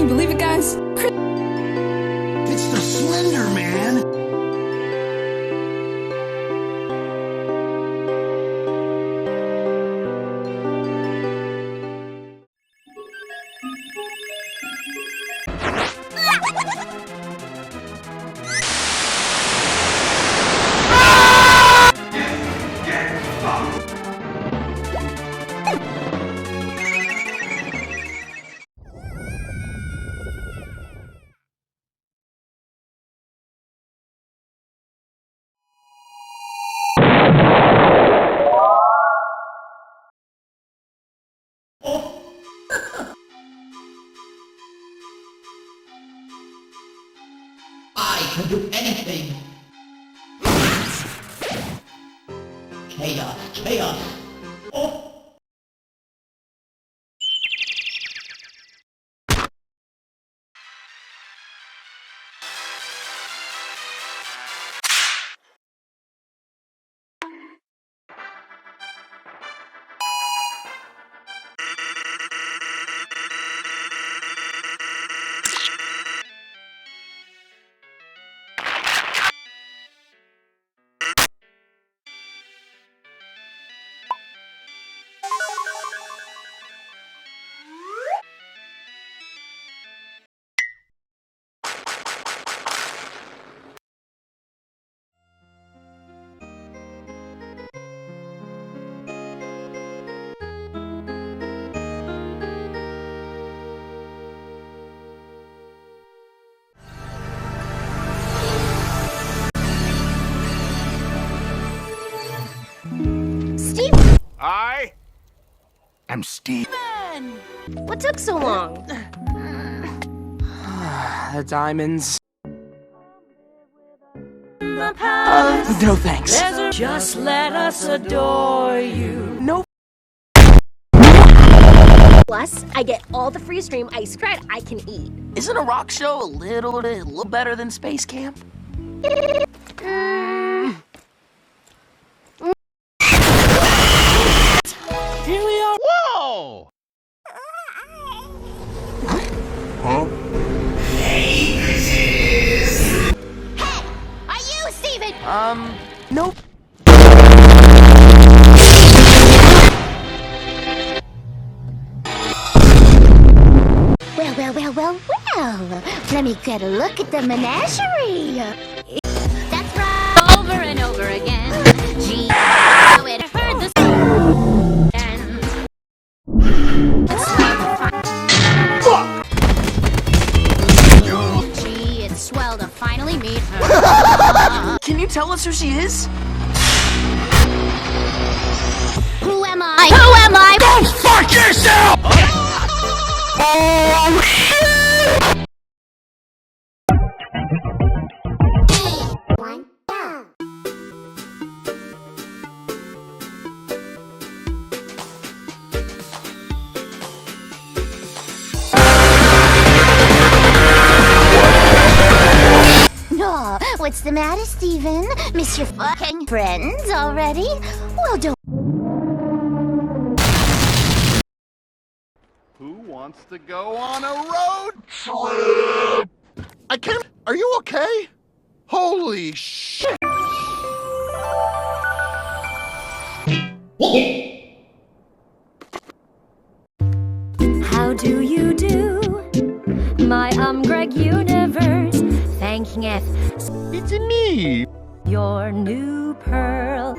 you believe it, guys? It's the Slender Man! I can do anything! Chaos, chaos! Oh! I am Steve. What took so long? The diamonds. No thanks. Just let us adore you. No. Plus, I get all the free stream ice cream I can eat. Isn't a rock show a little better than space camp? Here we are. Whoa! Huh? Hey, bitches! Hey! Are you Steven? Nope. Well. Let me get a look at the menagerie. That's right. Over and over again. Gee, how it heard the sound. Gee, it's swell to finally meet her. Can you tell us who she is? Who am I? Who am I? Go fuck yourself! Oh shit! No, what's the matter, Steven? Miss your fucking friends already? Well, don't. Who wants to go on a road trip? I can't. Are you okay? Holy shit! How do you do? My Greg universe. Thanking F. It's me. Your new pearl.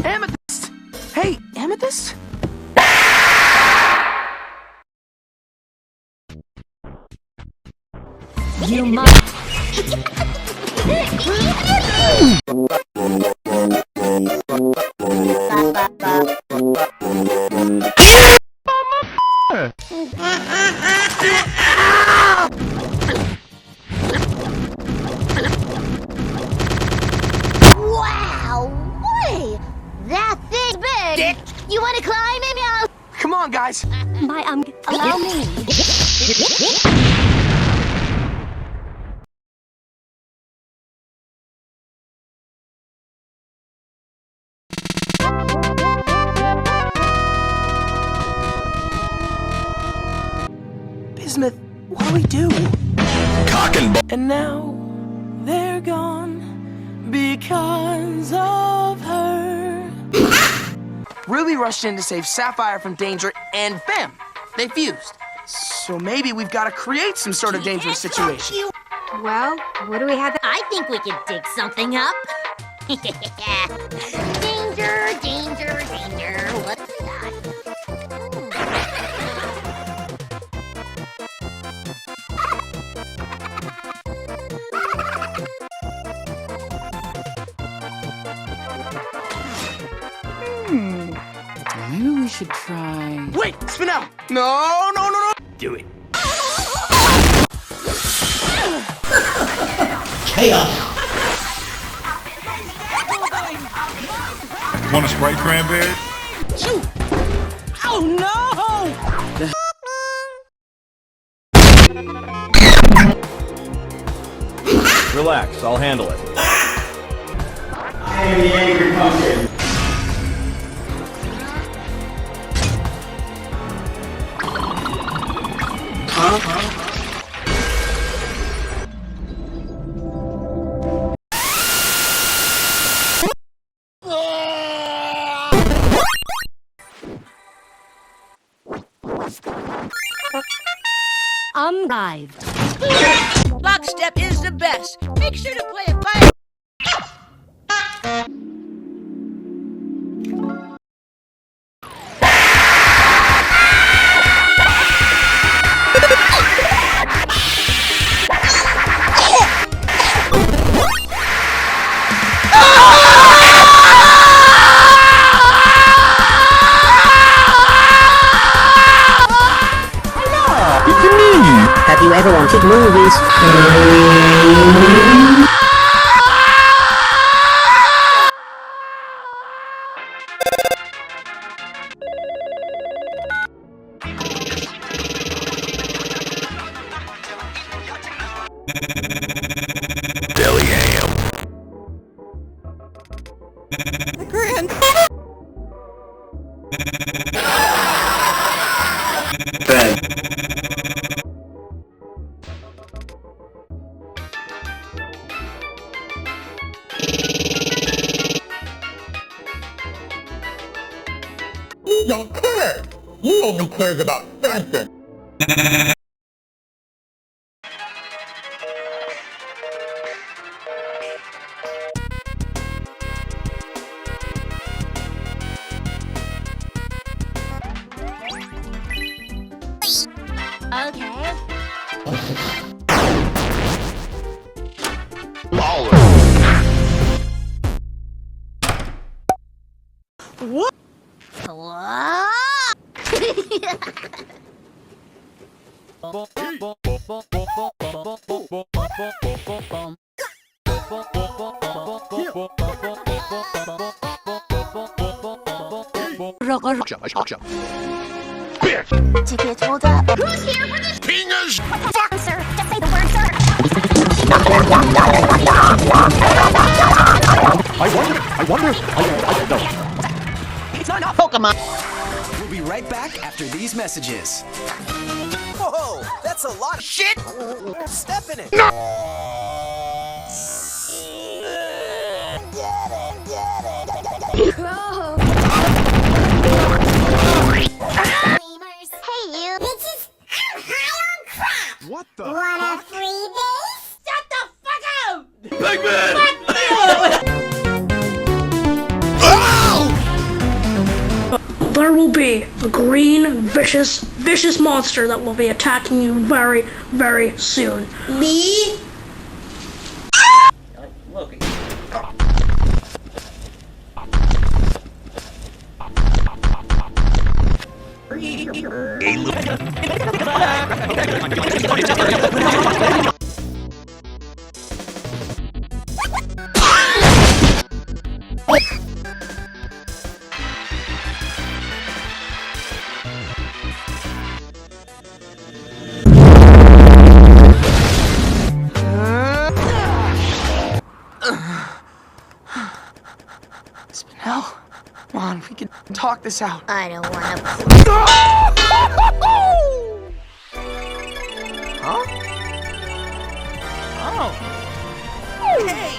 Amethyst! Hey, Amethyst? You must. Wow! Wait! That thing big! Dick. You wanna climb him, yo? Come on, guys. My allow me. Smith, what do we do? Cock and ball. And now they're gone because of her. Ruby rushed in to save Sapphire from danger, and bam! They fused. So maybe we've got to create some sort of dangerous situation. Well, what do we have? I think we could dig something up. Danger, danger, danger. What's that? Maybe we should try. Wait, spin out! No, no, no, no! Do it. Chaos. Want a Sprite cranberry? Shoot! Oh no! Relax, I'll handle it. I am the angry pumpkin. Live. Lockstep is the best. Make sure to play it by. Have you ever wanted movies? Billy Ham. Ben. You don't care. You only cares about Samson. Okay. What? Ticket holder. Who's here for this? Penis! Fuck, sir. Just say the word, sir. I wonder, no. It's not enough Pokemon! We'll be right back after these messages. Whoa, that's a lot of shit! Step in it! Hey, you. Bitches, I'm high on crap. What the Want a fuck? freebie? Shut the fuck out! Big man! There will be a green, vicious monster that will be attacking you very, very soon. Me? Look. Spinel, come on, we can talk this out. I don't want to. Huh? Oh. Hey!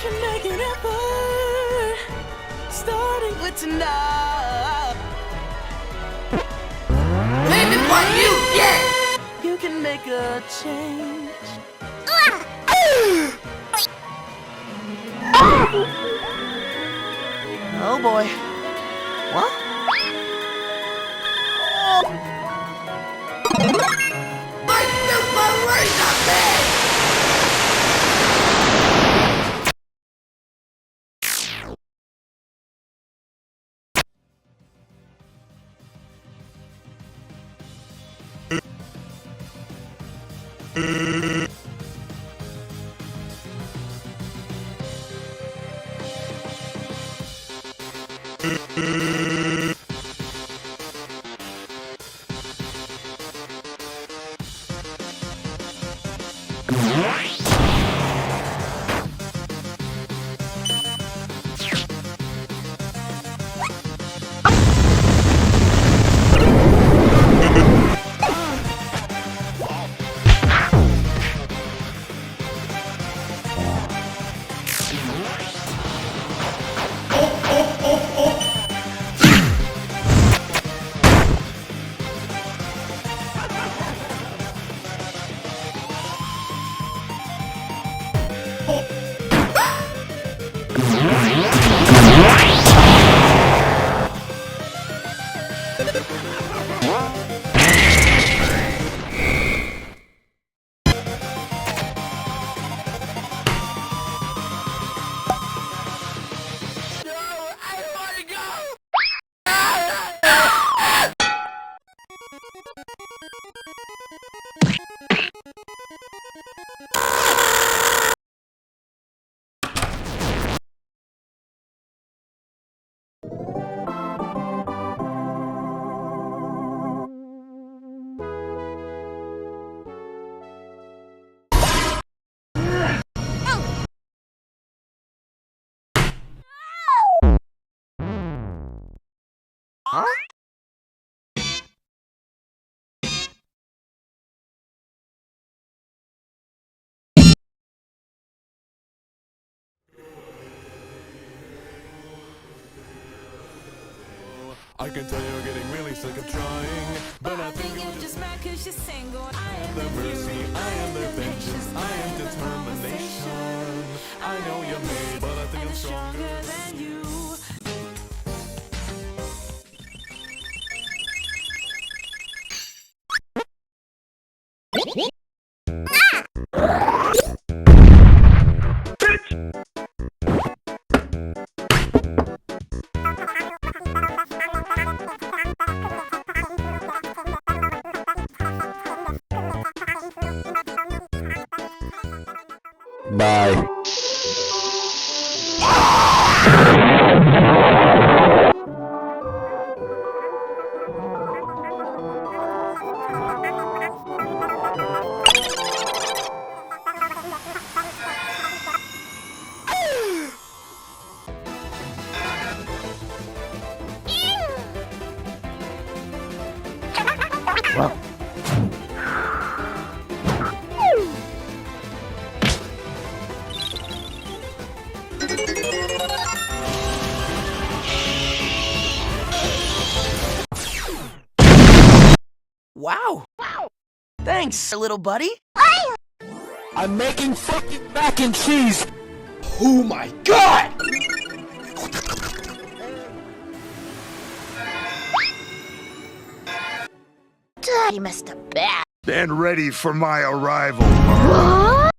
Can make an effort, starting with tonight. Maybe what you get, you can make a change. Oh boy. What? My super razor blade! Huh? I can tell you're getting really sick of trying, but I think you're just mad cause you're single. I am their mercy, I am their vengeance, I am determination. I know you're made, but I think I'm stronger than you. Bye. Wow. Thanks, little buddy. I'm making fucking mac and cheese. Oh my god! He messed up bad. Stand ready for my arrival. What?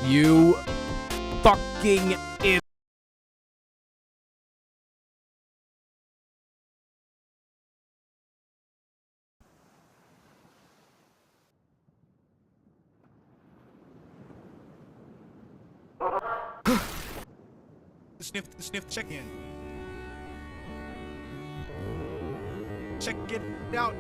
You fucking idiot. Sniff, check in. Check it out.